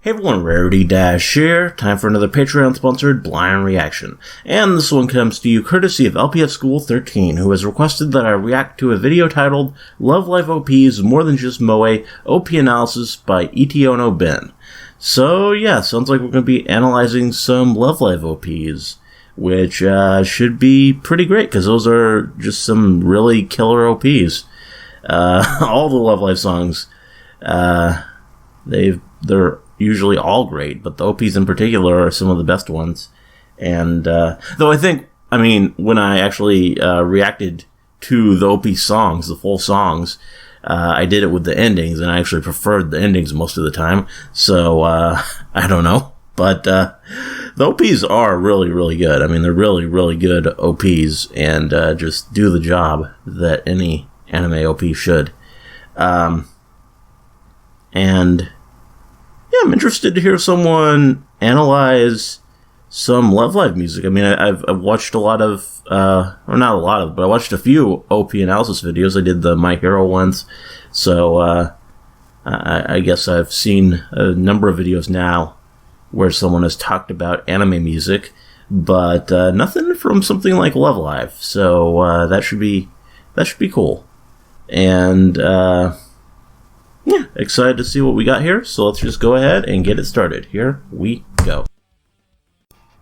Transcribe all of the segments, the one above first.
Hey everyone, Rarity Dash here. Time for another Patreon-sponsored blind reaction. And this one comes to you courtesy of LPF School 13, who has requested that I react to a video titled Love Life OPs More Than Just Moe OP Analysis by ItionoBen. So yeah, sounds like we're going to be analyzing some Love Life OPs, which should be pretty great, because those are just some really killer OPs. All the Love Life songs, they're usually all great, but the OPs in particular are some of the best ones. And though I mean, when I actually reacted to the OP songs, the full songs, I did it with the endings, and I actually preferred the endings most of the time. So I don't know, but the OPs are really, really good. I mean, they're really, really good OPs, and just do the job that any anime OP should. And yeah, I'm interested to hear someone analyze some Love Live music. I mean, I've watched a lot of, or not a lot of, but I watched a few OP analysis videos. I did the My Hero ones, so I guess I've seen a number of videos now where someone has talked about anime music, but nothing from something like Love Live. So that should be cool. And yeah, excited to see what we got here, so let's just go ahead and get it started. Here we go.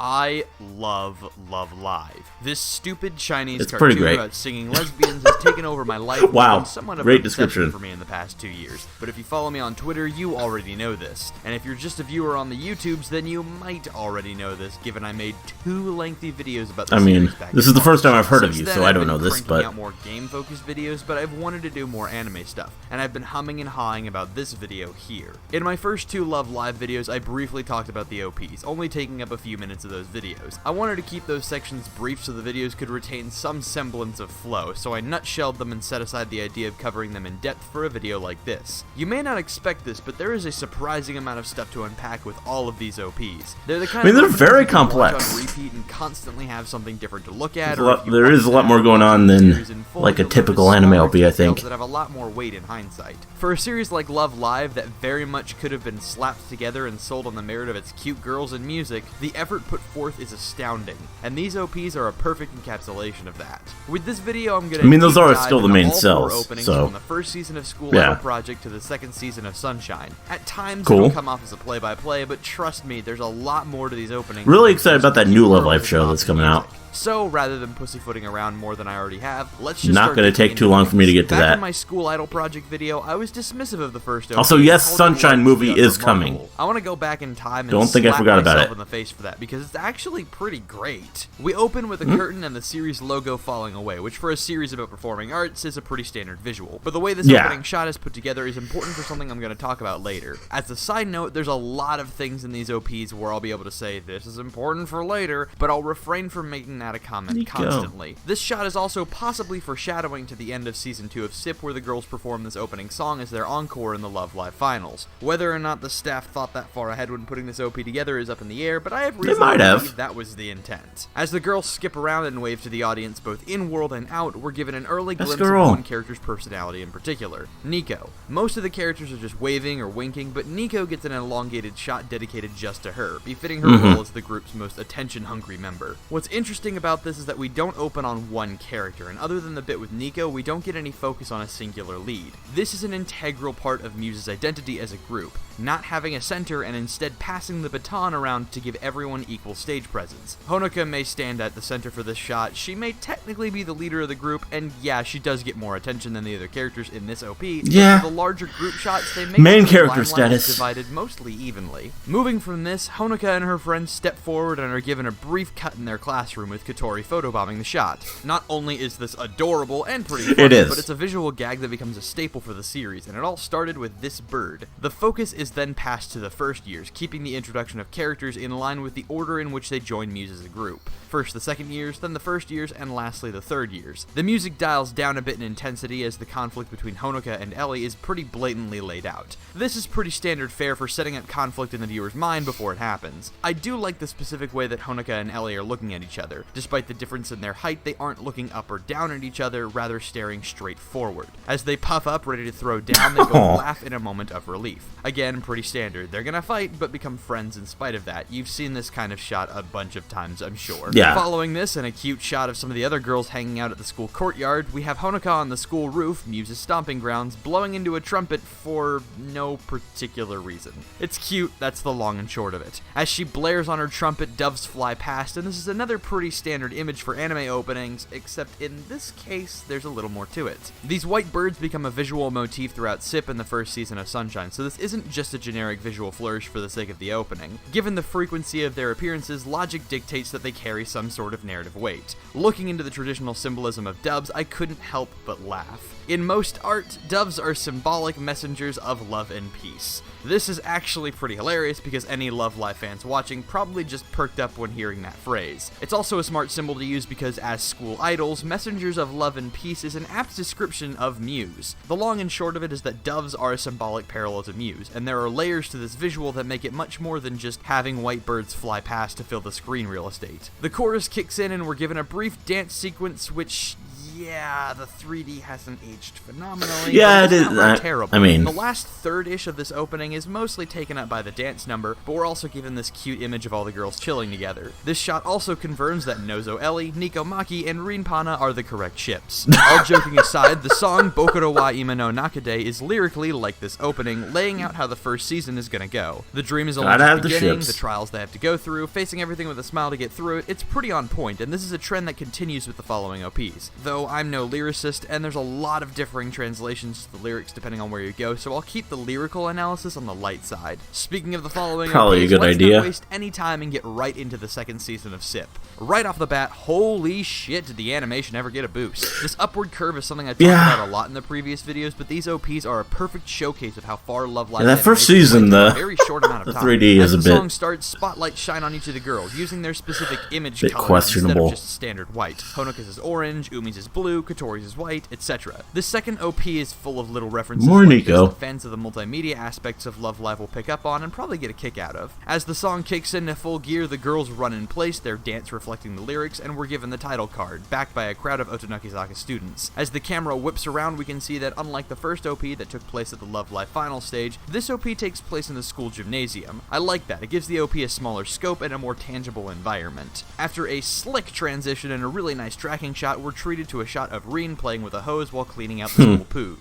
I love Love Live. This stupid Chinese It's pretty cartoon great. about singing lesbians has taken over my life. Wow, And somewhat of great an obsession description. for me in the past 2 years. But if you follow me on Twitter, you already know this. And if you're just a viewer on the YouTubes, then you might already know this, given I made 2 lengthy videos about the series back this in is the first March. time I've heard of Since you, then, so I I've don't been know this, cranking but out more game-focused videos, but I've wanted to do more anime stuff, and I've been humming and hawing about this video here. In my first 2 Love Live videos, I briefly talked about the OPs, only taking up a few minutes of those videos. I wanted to keep those sections brief so the videos could retain some semblance of flow, so I nutshelled them and set aside the idea of covering them in depth for a video like this. You may not expect this, but there is a surprising amount of stuff to unpack with all of these OPs. They're the kind they're of very you can watch complex. on repeat and constantly have something different to look at. There is a lot more going on than like a typical anime OP, I think. That have a lot more weight in hindsight. For a series like Love Live that very much could have been slapped together and sold on the merit of its cute girls and music, the effort put forth is astounding, and these OPs are a perfect encapsulation of that. With this video, I'm gonna those are still the main cells, openings so from the first season of School yeah. Idol Project to the second season of Sunshine. At times, Cool. it'll come off as a play-by-play, but trust me, there's a lot more to these openings. Really excited about that new Love Live show that's coming out. So, rather than pussyfooting around more than I already have, let's just Not start gonna digging take too into long things. for me to get to Back that. in my School Idol Project video, I was dismissive of the first OP. Also, yes, and called it Sunshine like movie the is unremarkable. coming. I want to go back in time and Don't think I slap forgot about myself it. in the face for that, because it's actually pretty great. We open with a curtain and the series logo falling away, which for a series about performing arts is a pretty standard visual. But the way this Yeah. opening shot is put together is important for something I'm going to talk about later. As a side note, there's a lot of things in these OPs where I'll be able to say, this is important for later, but I'll refrain from making that a comment constantly. This shot is also possibly foreshadowing to the end of Season 2 of SIP, where the girls perform this opening song as their encore in the Love Live finals. Whether or not the staff thought that far ahead when putting this OP together is up in the air, but I have reason might to have. believe that was the intent. As the girls skip around and wave to the audience both in-world and out, we're given an early glimpse of one character's personality in particular, Nico. Most of the characters are just waving or winking, but Nico gets an elongated shot dedicated just to her, befitting her role as the group's most attention-hungry member. What's interesting about this is that we don't open on one character, and other than the bit with Nico, we don't get any focus on a singular lead. This is an integral part of Muse's identity as a group, not having a center and instead passing the baton around to give everyone equal stage presence. Honoka may stand at the center for this shot, she may technically be the leader of the group, and yeah, she does get more attention than the other characters in this OP, Yeah. but for the larger group shots, they make Main the character limelight status. divided mostly evenly. Moving from this, Honoka and her friends step forward and are given a brief cut in their classroom with Katori photobombing the shot. Not only is this adorable and pretty funny, It is. but it's a visual gag that becomes a staple for the series, and it all started with this bird. The focus is then passed to the first years, keeping the introduction of characters in line with the order in which they join Muse as a group. First the second years, then the first years, and lastly the third years. The music dials down a bit in intensity as the conflict between Honoka and Ellie is pretty blatantly laid out. This is pretty standard fare for setting up conflict in the viewer's mind before it happens. I do like the specific way that Honoka and Ellie are looking at each other. Despite the difference in their height, they aren't looking up or down at each other, rather staring straight forward. As they puff up, ready to throw down, they both laugh in a moment of relief. Again, again, pretty standard. They're gonna fight, but become friends in spite of that. You've seen this kind of shot a bunch of times, I'm sure. Yeah. Following this, and a cute shot of some of the other girls hanging out at the school courtyard, we have Honoka on the school roof, Muse's stomping grounds, blowing into a trumpet for no particular reason. It's cute, that's the long and short of it. As she blares on her trumpet, doves fly past, and this is another pretty standard image for anime openings, except in this case, there's a little more to it. These white birds become a visual motif throughout SIP in the first season of Sunshine, so this isn't just a generic visual flourish for the sake of the opening. Given the frequency of their appearances, logic dictates that they carry some sort of narrative weight. Looking into the traditional symbolism of doves, I couldn't help but laugh. In most art, doves are symbolic messengers of love and peace. This is actually pretty hilarious because any Love Live fans watching probably just perked up when hearing that phrase. It's also a smart symbol to use because as school idols, messengers of love and peace is an apt description of Muse. The long and short of it is that doves are a symbolic parallel to Muse, and there are layers to this visual that make it much more than just having white birds fly past to fill the screen real estate. The chorus kicks in and we're given a brief dance sequence which, yeah, the 3D hasn't aged phenomenally. Yeah, it is. Terrible. I mean, the last third-ish of this opening is mostly taken up by the dance number, but we're also given this cute image of all the girls chilling together. This shot also confirms that Nozo Ellie, Nico Maki, and Rin Pana are the correct ships. All joking aside, the song Bokuro wa Ima no Nakade is lyrically like this opening, laying out how the first season is gonna go. The dream is only just beginning, the trials they have to go through, facing everything with a smile to get through it. It's pretty on point, and this is a trend that continues with the following OPs. Though I'm no lyricist, and there's a lot of differing translations to the lyrics depending on where you go, so I'll keep the lyrical analysis on the light side. Speaking of the following, probably OPs, a good let's idea. not waste any time and get right into the second season of SIP. Right off the bat, holy shit, did the animation ever get a boost. This upward curve is something I talked about a lot in the previous videos, but these OPs are a perfect showcase of how far Love Live that first season, in a very short amount of time. 3D is As a the bit song starts, spotlights shine on each of the girls, using their specific image colors questionable. instead of just standard white. Honoka's is orange, Umi's is blue, Katori's is white, etc. This second OP is full of little references like this that fans of the multimedia aspects of Love Live will pick up on and probably get a kick out of. As the song kicks into full gear, the girls run in place, their dance reflecting the lyrics, and we're given the title card, backed by a crowd of Otonakizaka students. As the camera whips around, we can see that unlike the first OP that took place at the Love Live final stage, this OP takes place in the school gymnasium. I like that, it gives the OP a smaller scope and a more tangible environment. After a slick transition and a really nice tracking shot, we're treated to a shot of Rin playing with a hose while cleaning out the school poo.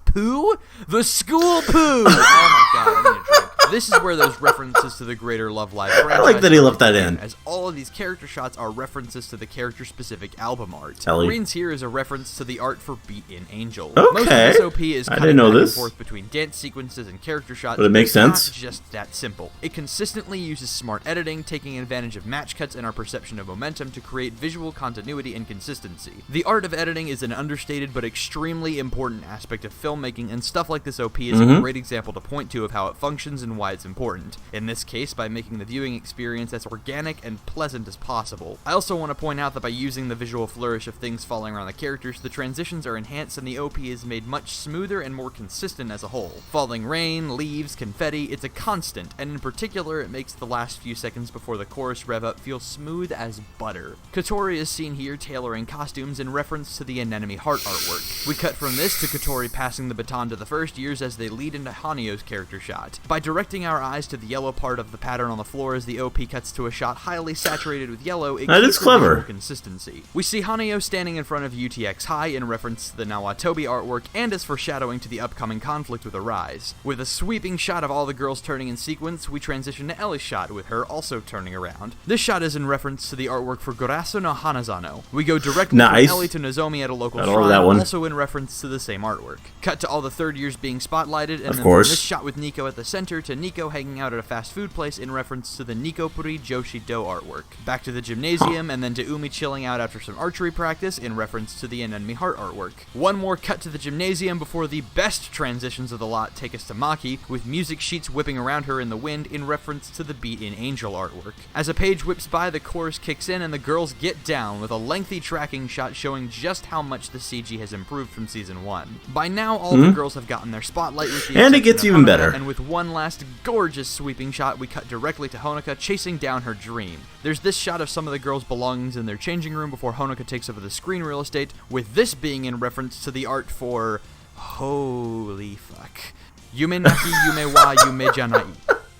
Poo? The school poo! Oh my god, I need a drink. This is where those references to the greater Love Live franchise I like that he left that in. as all of these character shots are references to the character-specific album art. Ellie. Rin's here is a reference to the art for Beat in Angel. Okay. Most of this OP is I cutting didn't know back this. and forth between dance sequences and character shots, But it makes it's sense. not just that simple. It consistently uses smart editing, taking advantage of match cuts and our perception of momentum to create visual continuity and consistency. The art of editing is an understated but extremely important aspect of filmmaking, and stuff like this OP is a great example to point to of how it functions and why it's important. In this case, by making the viewing experience as organic and pleasant as possible. I also want to point out that by using the visual flourish of things falling around the characters, the transitions are enhanced and the OP is made much smoother and more consistent as a whole. Falling rain, leaves, confetti, it's a constant, and in particular, it makes the last few seconds before the chorus rev up feel smooth as butter. Katori is seen here tailoring costumes in reference to the Anemone Heart artwork. We cut from this to Katori passing the baton to the first years as they lead into Hanyo's character shot. By directing our eyes to the yellow part of the pattern on the floor as the OP cuts to a shot highly saturated with yellow, it that keeps is clever. visual consistency. We see Hanyo standing in front of UTX High in reference to the Nawatobi artwork and as foreshadowing to the upcoming conflict with Arise. With a sweeping shot of all the girls turning in sequence, we transition to Ellie's shot with her also turning around. This shot is in reference to the artwork for Gorasu no Hanazano. We go directly from Ellie to Nozomi at a local shrine, also in reference to the same artwork. Cut to all the third years being spotlighted, and then from this shot with Nico at the center to Nico hanging out at a fast food place in reference to the Nikopuri Joshi Do artwork. Back to the gymnasium, and then to Umi chilling out after some archery practice in reference to the Anemone Heart artwork. One more cut to the gymnasium before the best transitions of the lot take us to Maki, with music sheets whipping around her in the wind in reference to the Beat in Angel artwork. As a page whips by, the chorus kicks in and the girls get down with a lengthy tracking shot showing just how much the CG has improved from season 1. By now, all the girls have gotten their spotlight with the and it gets even better. And with one last gorgeous sweeping shot, we cut directly to Honoka chasing down her dream. There's this shot of some of the girls' belongings in their changing room before Honoka takes over the screen real estate, with this being in reference to the art for... holy fuck. Yume naki yume wa yume janai.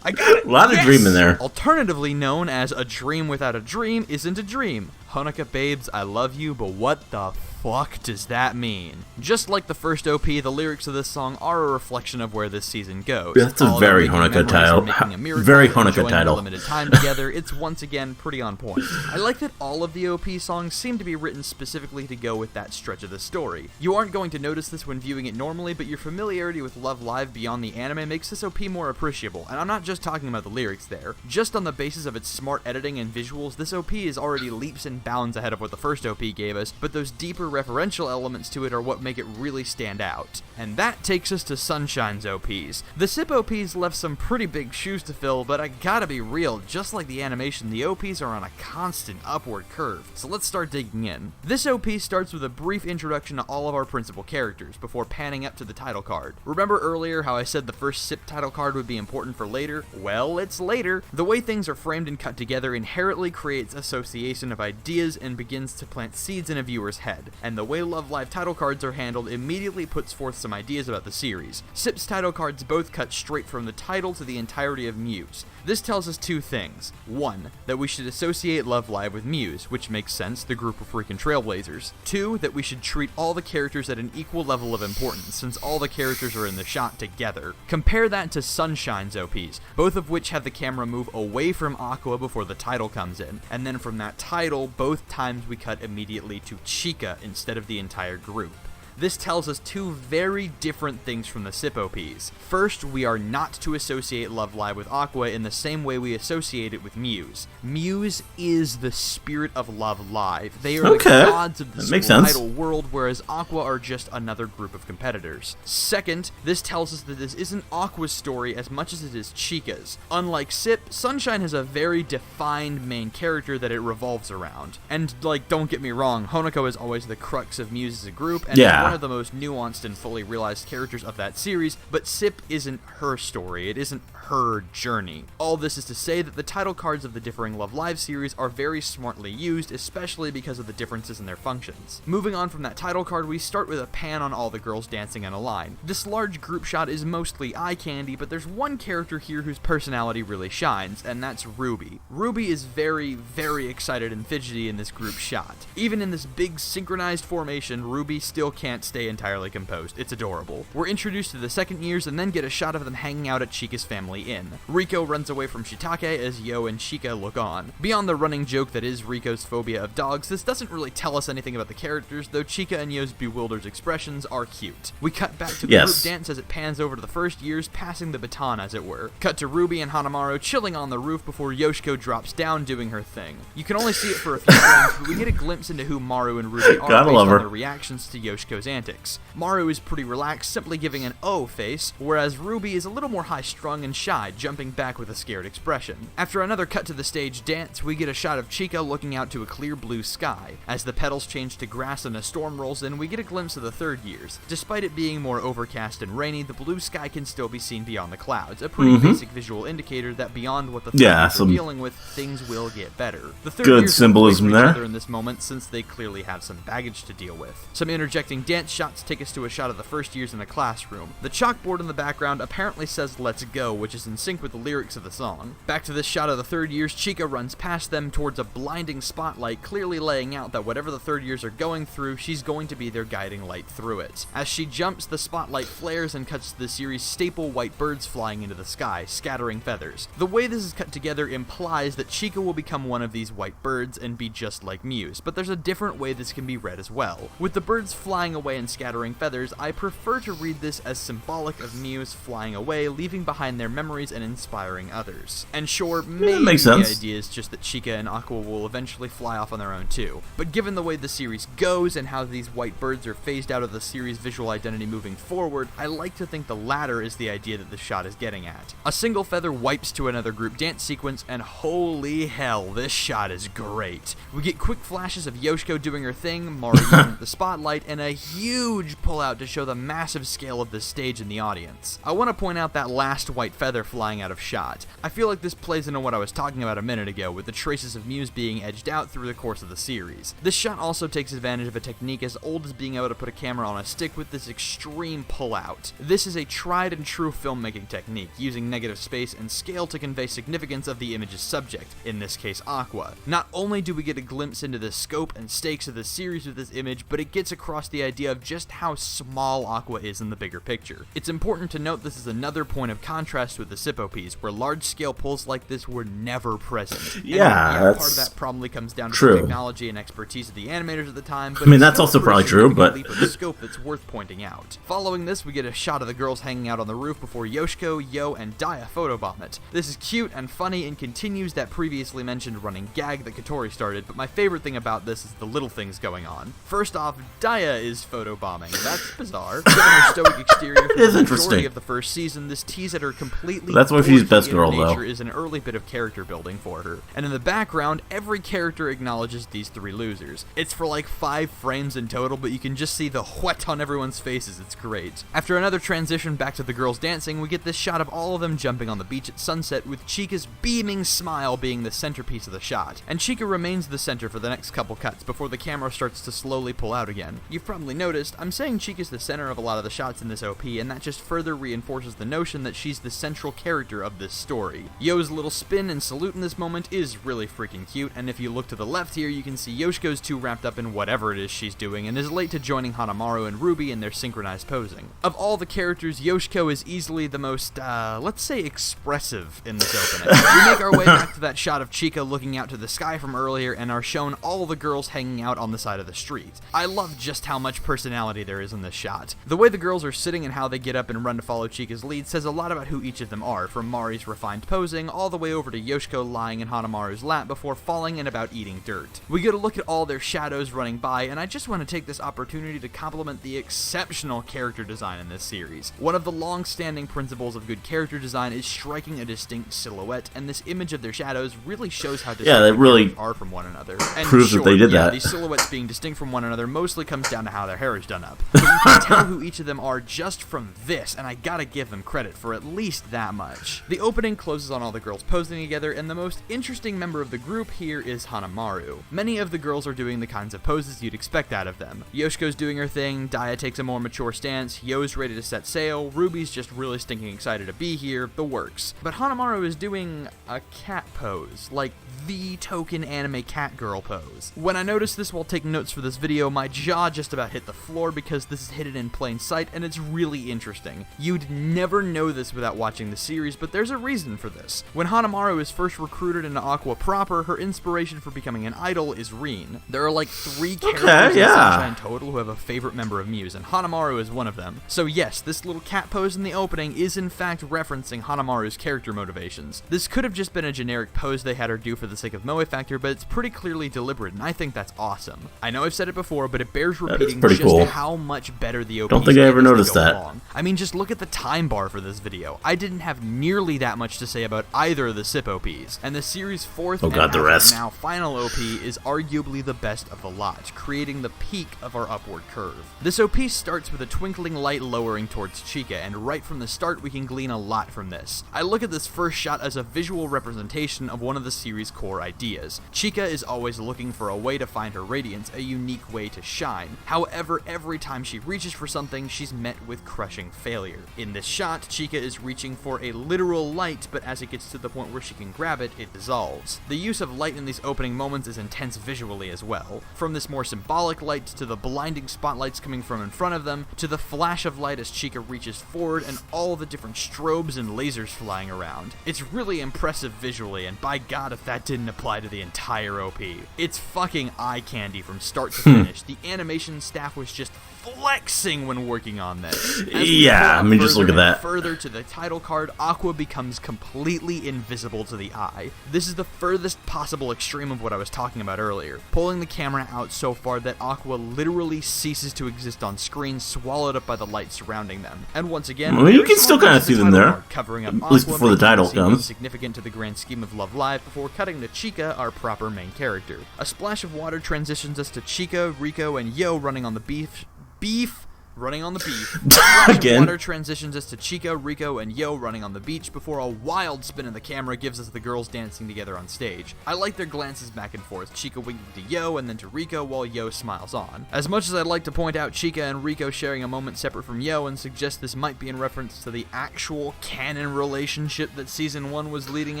I got it! A lot of dream in there. Alternatively known as a dream without a dream isn't a dream. Honoka babes, I love you, but what the fuck does that mean? Just like the first OP, the lyrics of this song are a reflection of where this season goes. That's a very Honoka title. Very Honoka title. Limited time together, it's once again pretty on point. I like that all of the OP songs seem to be written specifically to go with that stretch of the story. You aren't going to notice this when viewing it normally, but your familiarity with Love Live beyond the anime makes this OP more appreciable, and I'm not just talking about the lyrics there. Just on the basis of its smart editing and visuals, this OP is already leaps and bounds ahead of what the first OP gave us, but those deeper referential elements to it are what make it really stand out. And that takes us to Sunshine's OPs. The SIP OPs left some pretty big shoes to fill, but I gotta be real, just like the animation, the OPs are on a constant upward curve. So let's start digging in. This OP starts with a brief introduction to all of our principal characters, before panning up to the title card. Remember earlier how I said the first SIP title card would be important for later? Well, it's later. The way things are framed and cut together inherently creates association of ideas and begins to plant seeds in a viewer's head, and the way Love Live title cards are handled immediately puts forth some ideas about the series. SIP's title cards both cut straight from the title to the entirety of Muse. This tells us two things. One, that we should associate Love Live with Muse, which makes sense, the group of freaking trailblazers. Two, that we should treat all the characters at an equal level of importance, since all the characters are in the shot together. Compare that to Sunshine's OPs, both of which have the camera move away from Aqua before the title comes in, and then from that title, both times we cut immediately to Chika instead of the entire group. This tells us two very different things from the SIP OPs. First, we are not to associate Love Live with Aqua in the same way we associate it with Muse. Muse is the spirit of Love Live. They are the gods of the idol world, whereas Aqua are just another group of competitors. Second, this tells us that this isn't Aqua's story as much as it is Chika's. Unlike SIP, Sunshine has a very defined main character that it revolves around. And, don't get me wrong, Honoko is always the crux of Muse as a group, and one of the most nuanced and fully realized characters of that series, but SIP isn't her story, it isn't her journey. All this is to say that the title cards of the differing Love Live series are very smartly used, especially because of the differences in their functions. Moving on from that title card, we start with a pan on all the girls dancing in a line. This large group shot is mostly eye candy, but there's one character here whose personality really shines, and that's Ruby. Ruby is very, very excited and fidgety in this group shot. Even in this big synchronized formation, Ruby still can't stay entirely composed. It's adorable. We're introduced to the second years and then get a shot of them hanging out at Chika's family inn. Riko runs away from Shiitake as Yo and Chika look on. Beyond the running joke that is Riko's phobia of dogs, this doesn't really tell us anything about the characters, though Chika and Yo's bewildered expressions are cute. We cut back to the group dance as it pans over to the first years, passing the baton as it were. Cut to Ruby and Hanamaru chilling on the roof before Yoshiko drops down doing her thing. You can only see it for a few frames, but we get a glimpse into who Maru and Ruby are based on their reactions to Yoshiko's antics. Maru is pretty relaxed, simply giving an "oh" face, whereas Ruby is a little more high-strung and shy, jumping back with a scared expression. After another cut to the stage dance, we get a shot of Chika looking out to a clear blue sky. As the petals change to grass and a storm rolls in, we get a glimpse of the third years. Despite it being more overcast and rainy, the blue sky can still be seen beyond the clouds, a pretty basic visual indicator that beyond what the third years are dealing with, things will get better. The third years symbolism there in this moment, since they clearly have some baggage to deal with. Some interjecting dance shots take us to a shot of the first years in a classroom. The chalkboard in the background apparently says "let's go," which is in sync with the lyrics of the song. Back to this shot of the third years, Chika runs past them towards a blinding spotlight, clearly laying out that whatever the third years are going through, she's going to be their guiding light through it. As she jumps, the spotlight flares and cuts to the series' staple white birds flying into the sky, scattering feathers. The way this is cut together implies that Chika will become one of these white birds and be just like Muse, but there's a different way this can be read as well. With the birds flying away and scattering feathers, I prefer to read this as symbolic of Muse flying away, leaving behind their memories and inspiring others. And sure, maybe the idea is just that Chika and Aqua will eventually fly off on their own too. But given the way the series goes and how these white birds are phased out of the series' visual identity moving forward, I like to think the latter is the idea that the shot is getting at. A single feather wipes to another group dance sequence, and holy hell, this shot is great. We get quick flashes of Yoshiko doing her thing, Maru using the spotlight, and a huge pullout to show the massive scale of the stage and the audience. I want to point out that last white feather feather flying out of shot. I feel like this plays into what I was talking about a minute ago, with the traces of Muse being edged out through the course of the series. This shot also takes advantage of a technique as old as being able to put a camera on a stick with this extreme pull-out. This is a tried and true filmmaking technique, using negative space and scale to convey significance of the image's subject, in this case Aqua. Not only do we get a glimpse into the scope and stakes of the series with this image, but it gets across the idea of just how small Aqua is in the bigger picture. It's important to note this is another point of contrast with the SIP-OPs, where large-scale pulls like this were never present. Yeah, part of that probably comes down to true. the technology and expertise of the animators at the time, but I mean, that's also probably true, but leap of scope that's worth pointing out. Following this, we get a shot of the girls hanging out on the roof before Yoshiko, Yo, and Daya photobomb it. This is cute and funny and continues that previously mentioned running gag that Katori started, but my favorite thing about this is the little things going on. First off, Daya is photobombing. That's bizarre. Given her stoic exterior for the majority of the first season, this tease at her completely that's why she's best girl, though. Is an early bit of character building for her. And in the background, every character acknowledges these three losers. It's for like 5 frames in total, but you can just see the whet on everyone's faces. It's great. After another transition back to the girls dancing, we get this shot of all of them jumping on the beach at sunset, with Chica's beaming smile being the centerpiece of the shot. And Chica remains the center for the next couple cuts before the camera starts to slowly pull out again. You've probably noticed, I'm saying Chica's the center of a lot of the shots in this OP, and that just further reinforces the notion that she's the central character of this story. Yo's little spin and salute in this moment is really freaking cute, and if you look to the left here, you can see Yoshiko's too wrapped up in whatever it is she's doing, and is late to joining Hanamaru and Ruby in their synchronized posing. Of all the characters, Yoshiko is easily the most, let's say expressive in this opening. We make our way back to that shot of Chica looking out to the sky from earlier, and are shown all the girls hanging out on the side of the street. I love just how much personality there is in this shot. The way the girls are sitting and how they get up and run to follow Chica's lead says a lot about who each of them are, from Mari's refined posing all the way over to Yoshiko lying in Hanamaru's lap before falling and about eating dirt. We get a look at all their shadows running by, and I just want to take this opportunity to compliment the exceptional character design in this series. One of the long-standing principles of good character design is striking a distinct silhouette, and this image of their shadows really shows how distinct they really are from one another. And proves that they did that. These silhouettes being distinct from one another mostly comes down to how their hair is done up. But you can tell who each of them are just from this, and I gotta give them credit for at least that much. The opening closes on all the girls posing together, and the most interesting member of the group here is Hanamaru. Many of the girls are doing the kinds of poses you'd expect out of them. Yoshiko's doing her thing, Daya takes a more mature stance, Yo's ready to set sail, Ruby's just really stinking excited to be here, the works. But Hanamaru is doing a cat pose, like the token anime cat girl pose. When I noticed this while taking notes for this video, my jaw just about hit the floor because this is hidden in plain sight, and it's really interesting. You'd never know this without watching the series, but there's a reason for this. When Hanamaru is first recruited into Aqua proper, her inspiration for becoming an idol is Rin. There are like 3 characters in Sunshine total who have a favorite member of Muse, and Hanamaru is one of them. So yes, this little cat pose in the opening is in fact referencing Hanamaru's character motivations. This could have just been a generic pose they had her do for the sake of Moe factor, but it's pretty clearly deliberate, and I think that's awesome. I know I've said it before, but it bears repeating just how much better the OP is. Don't think I ever noticed that. Along. I mean, just look at the time bar for this video. I didn't have nearly that much to say about either of the SIP OPs, and the series' fourth and now final OP is arguably the best of the lot, creating the peak of our upward curve. This OP starts with a twinkling light lowering towards Chica, and right from the start we can glean a lot from this. I look at this first shot as a visual representation of one of the series' core ideas. Chica is always looking for a way to find her radiance, a unique way to shine. However, every time she reaches for something, she's met with crushing failure. In this shot, Chica is reaching for a literal light, but as it gets to the point where she can grab it, it dissolves. The use of light in these opening moments is intense visually as well. From this more symbolic light to the blinding spotlights coming from in front of them, to the flash of light as Chica reaches forward and all the different strobes and lasers flying around. It's really impressive visually, and by God if that didn't apply to the entire OP. It's fucking eye candy from start to finish. The animation staff was just flexing when working on this. Yeah, I mean, just look at that. Further to the title card, Aqua becomes completely invisible to the eye. This is the furthest possible extreme of what I was talking about earlier, pulling the camera out so far that Aqua literally ceases to exist on screen, swallowed up by the light surrounding them. And once again, well, you can still kind of see them there, covering up at least Aqua, before the title comes. Significant to the grand scheme of Love Live before cutting to Chica, our proper main character. A splash of water transitions us to Chica, Rico, and Yo running on the beef running on the beach. Again. Water transitions us to Chica, Rico, and Yo running on the beach before a wild spin of the camera gives us the girls dancing together on stage. I like their glances back and forth, Chica winking to Yo and then to Rico while Yo smiles on. As much as I'd like to point out Chica and Rico sharing a moment separate from Yo and suggest this might be in reference to the actual canon relationship that Season 1 was leading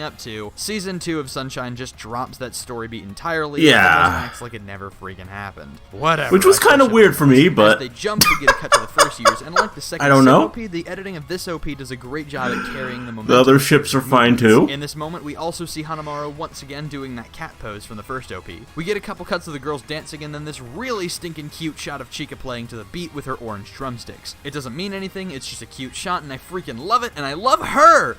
up to, Season 2 of Sunshine just drops that story beat entirely and acts like it never freaking happened. Whatever. Which was kind of weird for me, but... As they jump, we get a cut to the first years, and like the second OP, the editing of this OP does a great job at carrying the momentum. The other ships are fine too. In this moment, we also see Hanamaru once again doing that cat pose from the first OP. We get a couple cuts of the girls dancing, and then this really stinking cute shot of Chica playing to the beat with her orange drumsticks. It doesn't mean anything, it's just a cute shot, and I freaking love it, and I love her!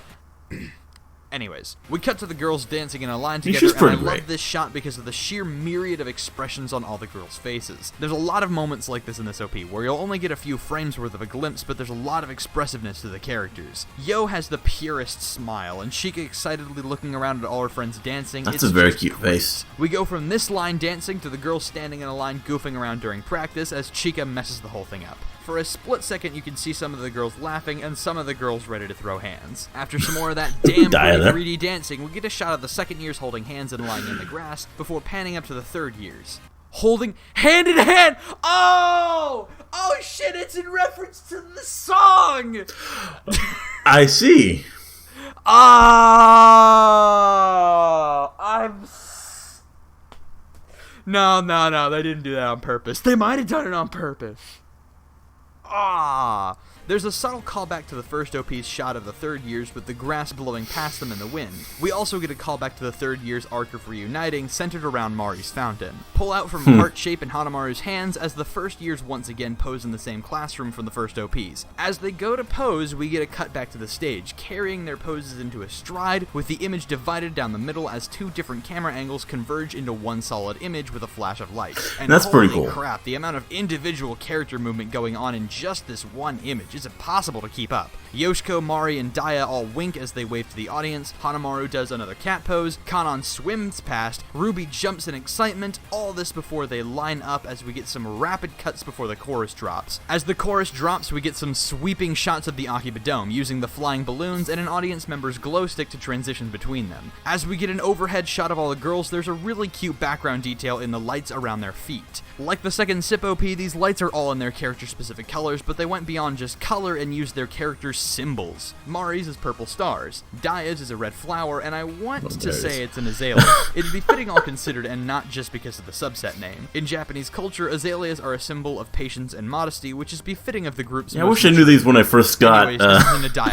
Anyways, we cut to the girls dancing in a line together, and I love this shot because of the sheer myriad of expressions on all the girls' faces. There's a lot of moments like this in this OP, where you'll only get a few frames worth of a glimpse, but there's a lot of expressiveness to the characters. Yo has the purest smile, and Chica excitedly looking around at all her friends dancing. That's a very cute face. We go from this line dancing to the girls standing in a line goofing around during practice as Chica messes the whole thing up. For a split second, you can see some of the girls laughing and some of the girls ready to throw hands. After some more of that damn pretty 3D dancing, we get a shot of the second years holding hands and lying in the grass before panning up to the third years. Holding hand in hand! Oh! Oh shit, it's in reference to the song! I see. No, they didn't do that on purpose. They might have done it on purpose. There's a subtle callback to the first OP's shot of the third years with the grass blowing past them in the wind. We also get a callback to the third year's arc of reuniting, centered around Mari's fountain. Pull out from heart shape in Hanamaru's hands as the first years once again pose in the same classroom from the first OPs. As they go to pose, we get a cut back to the stage, carrying their poses into a stride, with the image divided down the middle as two different camera angles converge into one solid image with a flash of light. And that's pretty cool. Holy crap, the amount of individual character movement going on in just this one image is impossible to keep up. Yoshiko, Mari, and Daya all wink as they wave to the audience, Hanamaru does another cat pose, Kanon swims past, Ruby jumps in excitement, all this before they line up as we get some rapid cuts before the chorus drops. As the chorus drops, we get some sweeping shots of the Akiba Dome, using the flying balloons and an audience member's glow stick to transition between them. As we get an overhead shot of all the girls, there's a really cute background detail in the lights around their feet. Like the second SIP OP, these lights are all in their character-specific colors, but they went beyond just color and used their characters' symbols. Mari's is purple stars, Daya's is a red flower, and I want to say it's an azalea. It'd be fitting all considered and not just because of the subset name. In Japanese culture, azaleas are a symbol of patience and modesty, which is befitting of the group's I wish I knew these when I first got,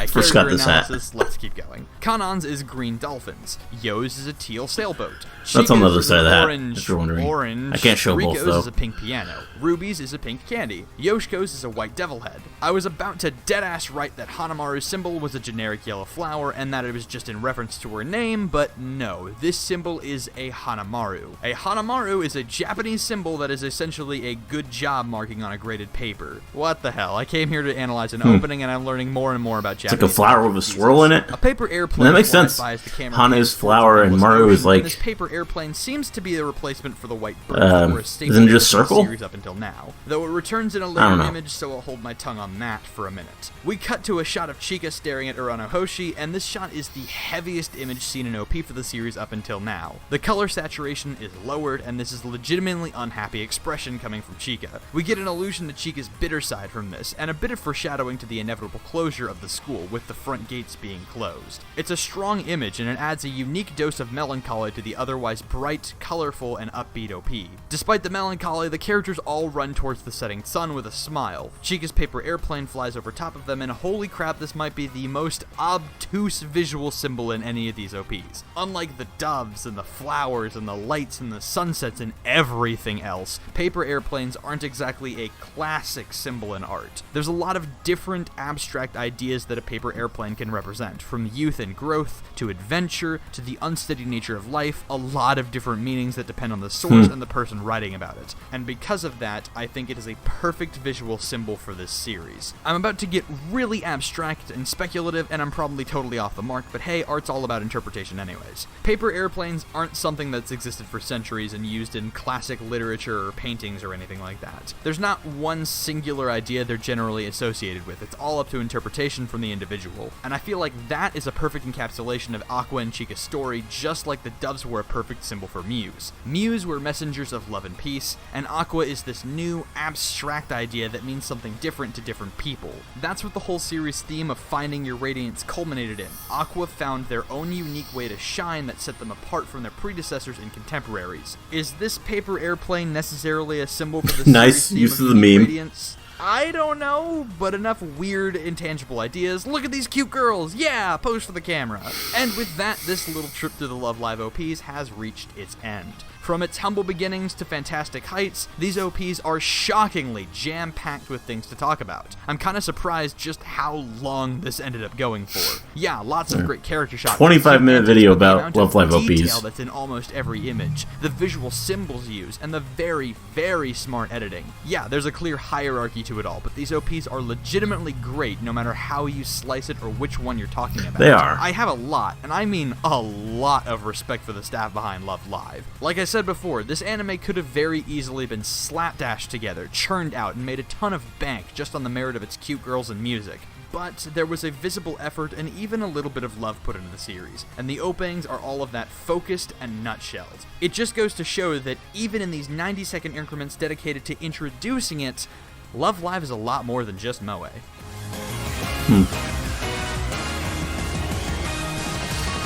first got this analysis. Let's keep going. Kanon's is green dolphins. Yo's is a teal sailboat. That's on the other side of that, orange, if you're wondering. Orange. I can't show Rico's both, though. Is a pink piano. Ruby's is a pink candy. Yoshiko's is a white devil head. I was about to deadass write that Hanamaru's symbol was a generic yellow flower and that it was just in reference to her name, but no, this symbol is a Hanamaru. A Hanamaru is a Japanese symbol that is essentially a good job marking on a graded paper. What the hell? I came here to analyze an opening and I'm learning more and more about Japanese. It's like a flower with a swirl in it. A paper airplane. That makes sense. Hana is flower and Maru is like. This paper airplane seems to be the replacement for the white bird, or a staple isn't it just circle? Series up until now. Though it returns in a later image, so I'll hold my tongue on that for a minute. We cut to a shot of Chica staring at Uranohoshi, and this shot is the heaviest image seen in OP for the series up until now. The color saturation is lowered, and this is legitimately unhappy expression coming from Chica. We get an allusion to Chica's bitter side from this, and a bit of foreshadowing to the inevitable closure of the school, with the front gates being closed. It's a strong image, and it adds a unique dose of melancholy to the otherwise bright, colorful, and upbeat OP. Despite the melancholy, the characters all run towards the setting sun with a smile. Chica's paper airplane flies over top of them, and holy crap, this might be the most obtuse visual symbol in any of these OPs. Unlike the doves, and the flowers, and the lights, and the sunsets, and everything else, paper airplanes aren't exactly a classic symbol in art. There's a lot of different abstract ideas that a paper airplane can represent, from youth and growth, to adventure, to the unsteady nature of life, a lot of different meanings that depend on the source and the person writing about it. and because of that, I think it is a perfect visual symbol for this series. I'm about to get really abstract and speculative, and I'm probably totally off the mark, but hey, art's all about interpretation anyways. Paper airplanes aren't something that's existed for centuries and used in classic literature or paintings or anything like that. There's not one singular idea they're generally associated with, it's all up to interpretation from the individual, and I feel like that is a perfect encapsulation of Aqua and Chica's story, just like the doves were a perfect symbol for Muse. Muse were messengers of love and peace, and Aqua is this new, abstract idea that means something different to different people. That's what the whole series' theme of finding your radiance culminated in. Aqua found their own unique way to shine that set them apart from their predecessors and contemporaries. Is this paper airplane necessarily a symbol for the nice series' use theme of the meme. Radiance? I don't know, but enough weird, intangible ideas. Look at these cute girls! Yeah, pose for the camera! And with that, this little trip through the Love Live OPs has reached its end. From its humble beginnings to fantastic heights, these OPs are shockingly jam-packed with things to talk about. I'm kinda surprised just how long this ended up going for. Yeah, lots of great character shots. 25-minute video about Love Live detail OPs. That's in almost every image, the visual symbols used, and the very, very smart editing. Yeah, there's a clear hierarchy to it all, but these OPs are legitimately great no matter how you slice it or which one you're talking about. They are. I have a lot, and I mean a lot of respect for the staff behind Love Live. Like I said before, this anime could have very easily been slapdashed together, churned out, and made a ton of bank just on the merit of its cute girls and music. But there was a visible effort and even a little bit of love put into the series, and the openings are all of that focused and nutshelled. It just goes to show that even in these 90-second increments dedicated to introducing it, Love Live is a lot more than just Moe.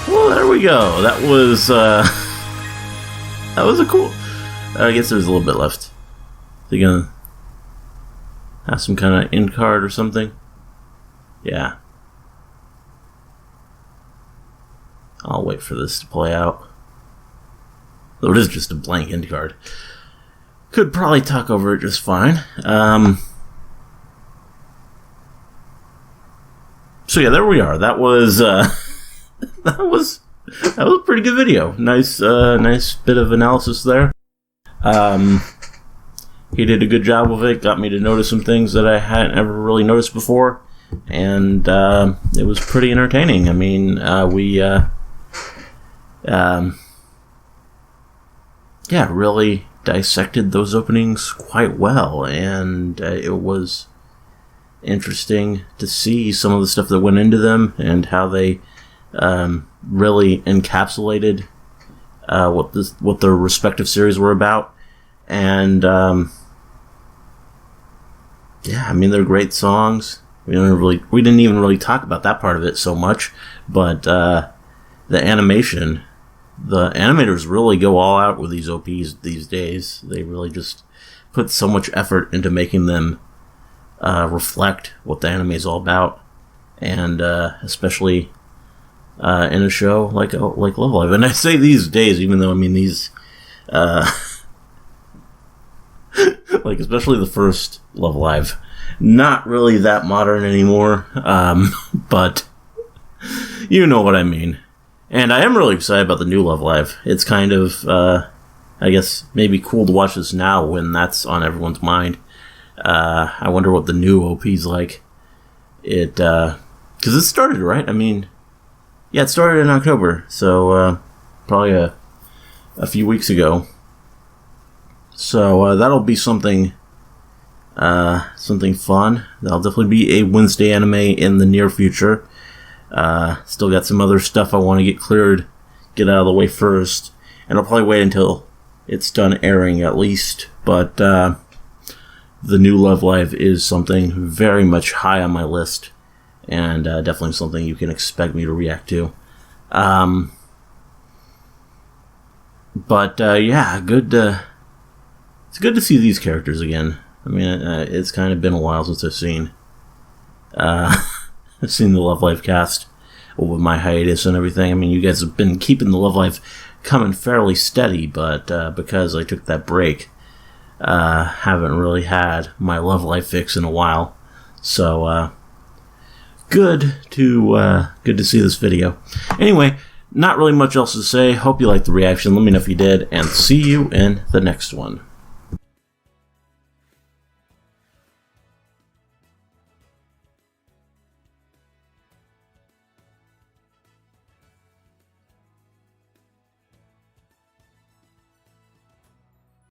Well, there we go. That was a cool. I guess there's a little bit left. They gonna have some kind of end card or something? Yeah. I'll wait for this to play out. Though it is just a blank end card. Could probably talk over it just fine. So yeah, there we are. That was that was a pretty good video. Nice bit of analysis there. He did a good job with it. Got me to notice some things that I hadn't ever really noticed before, and it was pretty entertaining. I mean, really dissected those openings quite well, and it was interesting to see some of the stuff that went into them and how they really encapsulated what their respective series were about. And I mean, they're great songs. We didn't even really talk about that part of it so much, but the animation. The animators really go all out with these OPs these days. They really just put so much effort into making them reflect what the anime is all about, and especially in a show like Love Live. And I say these days, even though I mean these, like especially the first Love Live, not really that modern anymore. But you know what I mean. And I am really excited about the new Love Live. It's kind of, I guess, maybe cool to watch this now when that's on everyone's mind. I wonder what the new OP's like. Because it started, right? I mean, yeah, it started in October, so probably a few weeks ago. So that'll be something fun. That'll definitely be a Wednesday anime in the near future. Still got some other stuff I want to get out of the way first, and I'll probably wait until it's done airing at least. But the new Love Live is something very much high on my list, and definitely something you can expect me to react to. It's good to see these characters again. I mean, it's kind of been a while since I've seen the Love Live cast with my hiatus and everything. I mean, you guys have been keeping the Love Live coming fairly steady, but because I took that break, haven't really had my Love Live fix in a while. So good to see this video. Anyway, not really much else to say. Hope you liked the reaction. Let me know if you did, and see you in the next one.